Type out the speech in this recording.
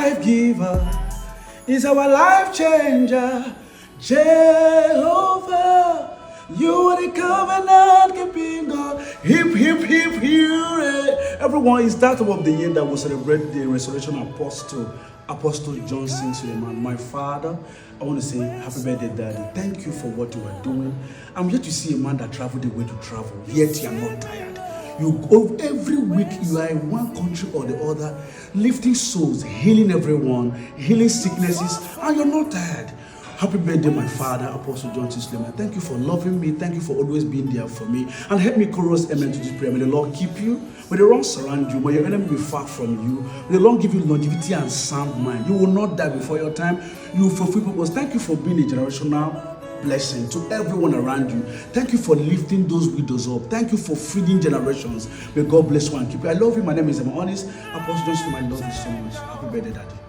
life giver. He's our life changer. Jehovah, you are the covenant keeping God. Hip, hip, hip, hooray. Everyone, it's that time of the year that we celebrate the resurrection Apostle Johnson Suleiman. My father, I want to say happy birthday, Daddy. Thank you for what you are doing. I'm yet to see a man that traveled the way to travel, yet you are not tired. You go every week, you are in one country or the other, lifting souls, healing everyone, healing sicknesses, and you're not tired. Happy birthday, my father, Apostle Johnson Suleiman. Thank you for loving me. Thank you for always being there for me. And help me chorus amen to this prayer. May the Lord keep you. May the Lord surround you. May your enemy be far from you. May the Lord give you longevity and sound mind. You will not die before your time. You will fulfill purpose. Thank you for being a generational blessing to everyone around you. Thank you for lifting those widows up. Thank you for feeding generations. May God bless you and keep you. I love you. My name is ONYX. Apostle Johnson, I love you so much. Happy birthday, Daddy.